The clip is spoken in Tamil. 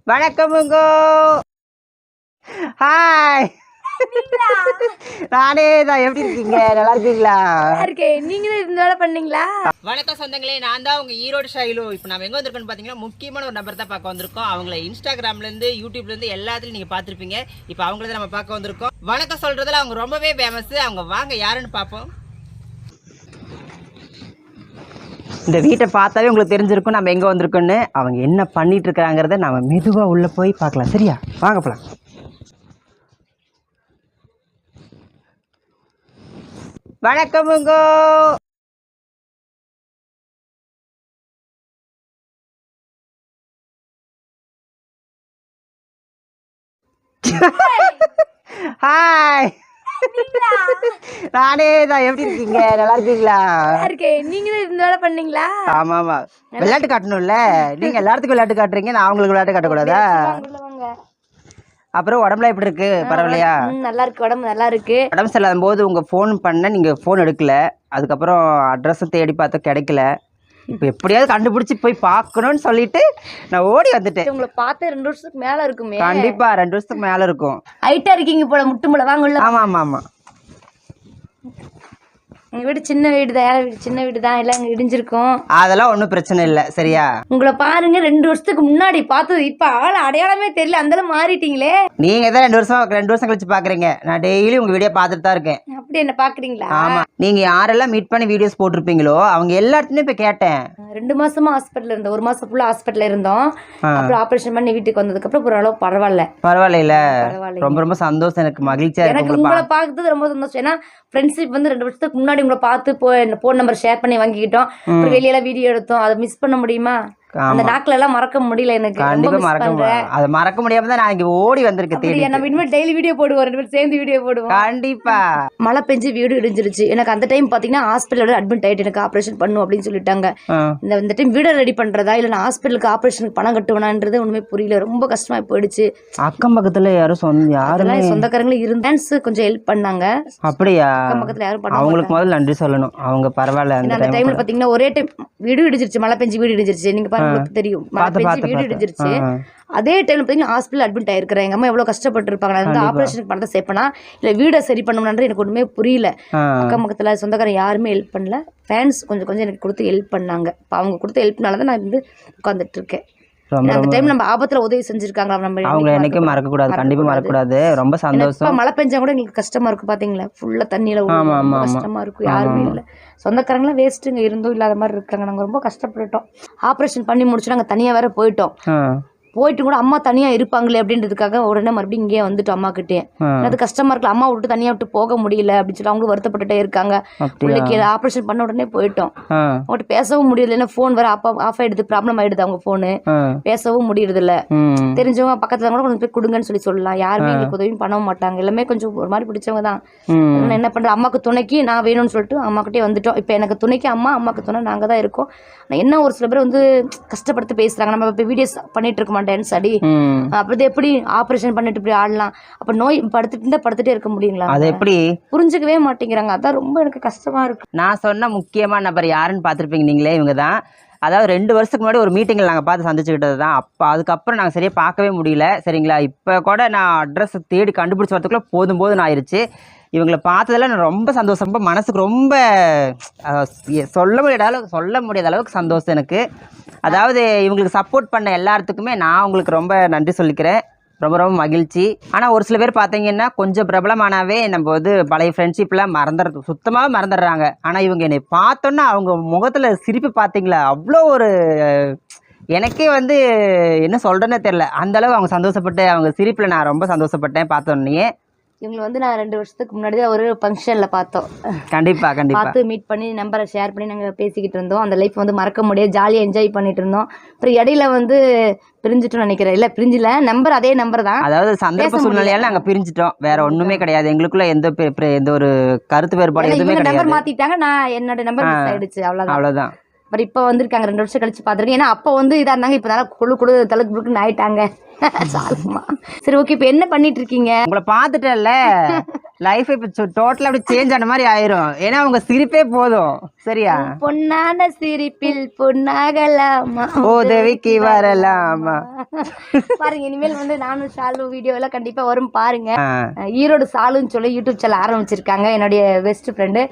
வணக்கமுங்கோ. ஹாய், நானே தான். எப்படி இருக்கீங்க? நல்லா இருக்கீங்களா? நீங்களும் இந்த வேலை பண்ணீங்களா? வணக்கம் சொந்தங்களே, நான் தான் உங்க ஈரோடு ஷைலு. இப்போ நம்ம எங்கே வந்திருக்கோன்னு பார்த்தீங்கன்னா முக்கியமான ஒரு நபர் தான் பார்க்க வந்திருக்கோம். அவங்கள இன்ஸ்டாகிராம்லேருந்து யூடியூப்லேருந்து எல்லாத்துலையும் நீங்கள் பார்த்துருப்பீங்க. இப்போ அவங்கள தான் நம்ம பார்க்க வந்திருக்கோம். வணக்கம் சொல்கிறதுல அவங்க ரொம்பவே ஃபேமஸ். அவங்க வாங்க யாருன்னு பார்ப்போம். இந்த வீட்டை பார்த்தாவே உங்களுக்கு தெரிஞ்சிருக்கும் நம்ம எங்கே வந்திருக்கோன்னு. அவங்க என்ன பண்ணிட்டு இருக்காங்கிறத நம்ம மெதுவாக உள்ளே போய் பார்க்கலாம். சரியா? வாங்க போலாம். வணக்கமுங்கோ. ஹாய், நானே தான். எப்படி இருக்கீங்க? நல்லா இருக்கீங்களா? நீங்களும் இந்த வேலை பண்ணீங்களா? ஆமா ஆமா, விளையாட்டு காட்டணும்ல. நீங்க எல்லாத்துக்கும் விளையாட்டு காட்டுறீங்க, நான் உங்களுக்கு விளையாட்டு காட்டக்கூடாதா? அப்புறம் உடம்புல எப்படி இருக்கு? பரவாயில்லையா? நல்லா இருக்கு, உடம்பு நல்லா இருக்கு. உடம்பு சரியில்லாத போது உங்க ஃபோன் பண்ண, நீங்க ஃபோன் எடுக்கல. அதுக்கப்புறம் அட்ரஸும் தேடி பார்த்தா கிடைக்கல. இப்போ எப்படியாவது கண்டுபிடிச்சி போய் பார்க்கணும்னு சொல்லிட்டு நான் ஓடி வந்துட்டேன். உங்களை பார்த்து 2 வருஷத்துக்கு மேல இருக்குமே. கண்டிப்பா 2 வருஷத்துக்கு மேல இருக்கும். ஹைட்டா இருக்கீங்க போல, முட்டு முளை வாங்க உள்ள. ஆமா ஆமா ஆமா. எங்க வீடு சின்ன வீடு தான், வீடு சின்ன வீடு தான், எல்லாம் அங்க இடிஞ்சிருக்கும். அதெல்லாம் ஒன்றும் பிரச்சனை இல்லை. சரியா? உங்களை பாருங்க, 2 வருஷத்துக்கு முன்னாடி பார்த்தது இப்ப ஆள் அடையாளமே தெரியல, அந்த அளவு மாறிட்டீங்களே. நீங்க தான் 2 வருஷம் கழிச்சு பாக்குறீங்க. நான் டெய்லி உங்க வீடியோ பார்த்துட்டு தான் இருக்கேன். அப்படி என்ன பாக்குறீங்களா? ஆமா, நீங்க யாரெல்லாம் மீட் பண்ணி வீடியோஸ் போட்டிருப்பீங்களோ அவங்க எல்லாத்தையும் இப்ப கேட்டேன். 2 மாசமா ஹாஸ்பிட்டல் இருந்தோம். 1 மாசம் ஃபுல்லா ஹாஸ்பிட்டல் இருந்தோம். அப்புறம் ஆபரேஷன் பண்ணி வீட்டுக்கு வந்ததுக்கு அப்புறம் ஓரளவு பரவாயில்ல. பரவாயில்ல. ரொம்ப ரொம்ப சந்தோஷம். எனக்கு மகிழ்ச்சியா இருக்கு. எனக்கு உங்களை பார்த்தது ரொம்ப சந்தோஷம். ஏன்னா ஃப்ரெண்ட்ஷிப் வந்து 2 வருஷத்துக்கு முன்னாடி உங்களை பார்த்து போன் நம்பர் ஷேர் பண்ணி வாங்கிக்கிட்டோம். அப்புறம் வெளியெல்லாம் வீடியோ எடுத்தோம். அதை மிஸ் பண்ண முடியுமா? அந்த நாட்கள் எல்லாம் மறக்க முடியல எனக்கு. கண்டிப்பா மறக்க முடியாம தான் நான் இங்க ஓடி வந்திருக்கேன். நம்ம இனிமேல் டெய்லி வீடியோ போடுவோம், 2 பேரும் சேர்ந்து வீடியோ போடுவோம். கண்டிப்பா. மழை பெஞ்சு வீடு இடிஞ்சிருச்சு. எனக்கு அந்த டைம் பாத்தீங்கன்னா ஹாஸ்பிட்டலோட அட்மிட் ஆயிட்டு எனக்கு ஆபரேஷன் பண்ணும் அப்படின்னு சொல்லிட்டாங்க. இந்த டைம் வீட ரெடி பண்றதா இல்ல நான் ஹாஸ்பிட்டலுக்கு ஆபரேஷனுக்கு பணம் கட்டுவேனான்றது ஒண்ணுமே புரியல. ரொம்ப கஷ்டமா போயிடுச்சு. அக்கம் பக்கத்துல யாரும் சொந்தக்காரங்களும் இருந்தான்ஸ் கொஞ்சம் ஹெல்ப் பண்ணாங்க. அப்படியா? அக்கம் பக்கத்துல யாரும் பண்ணாங்க. அவங்களுக்கு முதல்ல நன்றி சொல்லணும். அவங்க பரவாயில்ல. அந்த டைம்ல பாத்தீங்கன்னா ஒரே டைம் வீடு இடிஞ்சிருச்சு. மழை பெஞ்சு வீடு இடிஞ்சிருச்சு. நீங்க உங்களுக்கு தெரியும், மழை பெஞ்சு வீடு இடிஞ்சிருச்சு. அதே டைம்ல பாத்தீங்கன்னா ஹாஸ்பிட்டல் அட்மிட் ஆயிருக்கிறேன். எங்க அம்மா எவ்வளவு கஷ்டப்பட்டு இருப்பாங்க. நான் வந்து ஆபரேஷனுக்கு பணத்தை சேர்ப்பனா இல்ல வீடை சரி பண்ணணும்ன்ற எனக்கு ஒண்ணுமே புரியல. அக்கம் பக்கத்துல சொந்தக்காரன் யாருமே ஹெல்ப் பண்ணல. ஃபேன்ஸ் கொஞ்சம் எனக்கு கொடுத்து ஹெல்ப் பண்ணாங்க. அவங்க கொடுத்த ஹெல்ப்னாலதான் நான் வந்து உட்கார்ந்துட்டு இருக்கேன். அந்த டைம் நம்ம ஆபத்துல உதவி செஞ்சிருக்காங்க. அவங்க என்னைக்கும் மறக்க கூடாது. கண்டிப்பா மறக்க கூடாது. ரொம்ப சந்தோஷம். மழை பெஞ்சா கூட எங்களுக்கு கஷ்டமா இருக்கு. பாத்தீங்களா, ஃபுல்லா தண்ணியில கஷ்டமா இருக்கும். யாருமே இல்ல. சொந்தக்காரங்களாம் வேஸ்ட்டுங்க, இருந்தும் இல்லாத மாதிரி இருக்காங்க. நாங்க ரொம்ப கஷ்டப்பட்டுட்டோம். ஆபரேஷன் பண்ணி முடிச்சு நாங்க தனியா வேற போயிட்டோம். போயிட்டு கூட அம்மா தனியா இருப்பாங்களே அப்படின்றதுக்காக உடனே மறுபடியும் இங்கே வந்துட்டோம் அம்மா கிட்டே. அது கஷ்டமா இருக்குல்ல, அம்மா விட்டு தனியா விட்டு போக முடியல அப்படின்னு சொல்லி அவங்களும் வருத்தப்பட்டுட்டே இருக்காங்க. பிள்ளைக்கு ஆபரேஷன் பண்ண உடனே போயிட்டோம். அவங்கள்ட்ட பேசவும் முடியல. ஏன்னா போன் வேற ஆஃப் ஆயிடுது, ப்ராப்ளம் ஆயிடுது. அவங்க போனு பேசவும் முடியறது இல்ல. தெரிஞ்சவங்க பக்கத்துல கூட கொஞ்சம் போய் கொடுங்கன்னு சொல்லலாம். யாருமே எங்களுக்கு உதவியும் பண்ண மாட்டாங்க. எல்லாமே கொஞ்சம் ஒரு மாதிரி பிடிச்சவங்க தான். என்ன பண்ற, அம்மாக்கு துணைக்கு நான் வேணும்னு சொல்லிட்டு அம்மா கிட்டே வந்துட்டோம். இப்ப எனக்கு துணைக்கு அம்மா, அம்மாக்கு துணை நாங்க தான் இருக்கோம். என்ன ஒரு சில பேர் வந்து கஷ்டப்படுத்தி பேசுறாங்க. நம்ம இப்ப வீடியோஸ் பண்ணிட்டு இருக்க டான்ஸ் அடி அப்படி எப்படி ஆபரேஷன் பண்ணிட்டு இப்படி ஆடலாம்? அப்ப நோய் படுத்துட்டே இருக்க முடியுங்களா? அது எப்படி புரிஞ்சுக்கவே மாட்டேங்கிறாங்க. அதான் ரொம்ப எனக்கு கஷ்டமா இருக்கு. நான் சொன்ன முக்கியமான நபர் யாருன்னு பார்த்துருப்பீங்க நீங்களே. இவங்க தான். அதாவது 2 வருஷத்துக்கு முன்னாடி ஒரு மீட்டிங்கில் நாங்கள் பார்த்து சந்திச்சுக்கிட்டது தான். அப்போ அதுக்கப்புறம் நாங்கள் சரியாக பார்க்கவே முடியல. சரிங்களா? இப்போ கூட நான் அட்ரஸ் தேடி கண்டுபிடிச்சி வரதுக்குள்ளே போதும் ஆயிடுச்சு. இவங்களை பார்த்ததில் நான் ரொம்ப சந்தோஷம். மனசுக்கு ரொம்ப சொல்ல முடியாத அளவுக்கு சந்தோஷம் எனக்கு. அதாவது இவங்களுக்கு சப்போர்ட் பண்ண எல்லாத்துக்குமே நான் உங்களுக்கு ரொம்ப நன்றி சொல்லிக்கிறேன். ரொம்ப ரொம்ப மகிழ்ச்சி. ஆனால் ஒரு சில பேர் பார்த்தீங்கன்னா கொஞ்சம் பிரபலமானாவே நம்ம வந்து பழைய ஃப்ரெண்ட்ஷிப்லாம் சுத்தமாக மறந்துடுறாங்க. ஆனால் இவங்க என்னை பார்த்தோன்னா அவங்க முகத்தில் சிரிப்பு பார்த்தீங்களா, அவ்வளோ ஒரு எனக்கே வந்து என்ன சொல்கிறேன்னே தெரில. அந்தளவு அவங்க சந்தோஷப்பட்டு, அவங்க சிரிப்பில் நான் ரொம்ப சந்தோஷப்பட்டேன் பார்த்தோன்னே. இவங்களை வந்து நான் 2 வருஷத்துக்கு முன்னாடி ஒரு ஃபங்க்ஷன்ல பார்த்தோம். கண்டிப்பா பார்த்து மீட் பண்ணி நம்பரை ஷேர் பண்ணி நாங்கள் பேசிக்கிட்டு இருந்தோம். அந்த லைஃப் வந்து மறக்க முடியாது, ஜாலியாக என்ஜாய் பண்ணிட்டு இருந்தோம். அப்புறம் இடையில வந்து பிரிஞ்சுட்டோம் நினைக்கிறேன். இல்ல பிரிஞ்சில, நம்பர் அதே நம்பர் தான். அதாவது சந்தர்ப்ப சூழ்நிலையால நாங்க பிரிஞ்சிட்டோம். வேற ஒண்ணுமே கிடையாது. எங்களுக்குள்ள எந்த ஒரு கருத்து வேறுபாடு எதுவுமே கிடையாது. நம்பர் மாத்திட்டாங்க, நான் என்னோட நம்பர் மிஸ் ஆயிடுச்சு. அவ்வளவுதான். பட் இப்போ வந்திருக்காங்க 2 வருஷம் கழிச்சு பாத்துருக்கேன். ஏன்னா அப்போ வந்து இதா இருந்தாங்க, இப்ப நல்லா குழு தலுக்கு புழுக்குன்னு ஆயிட்டாங்க. சரி, ஓகே. இப்ப என்ன பண்ணிட்டு இருக்கீங்க? உங்களை பாத்துட்டேன்ல, லைஃப் இப்போ டோட்டலாக அப்படி சேஞ்ச் ஆன மாதிரி ஆயிரும். ஏன்னா அவங்க சிரிப்பே போதும். சரியா? பொன்னான சிரிப்பில் பொன்னாகலாமா உதவிக்கு வரலாமா. பாருங்க, இனிமேல் வந்து நானும் ஷாலு வீடியோ எல்லாம் கண்டிப்பா வரும் பாருங்க. ஈரோடு ஷாலுன்னு சொல்லி யூடியூப் சேனல் ஆரம்பிச்சிருக்காங்க என்னுடைய பெஸ்ட் ஃப்ரெண்டு.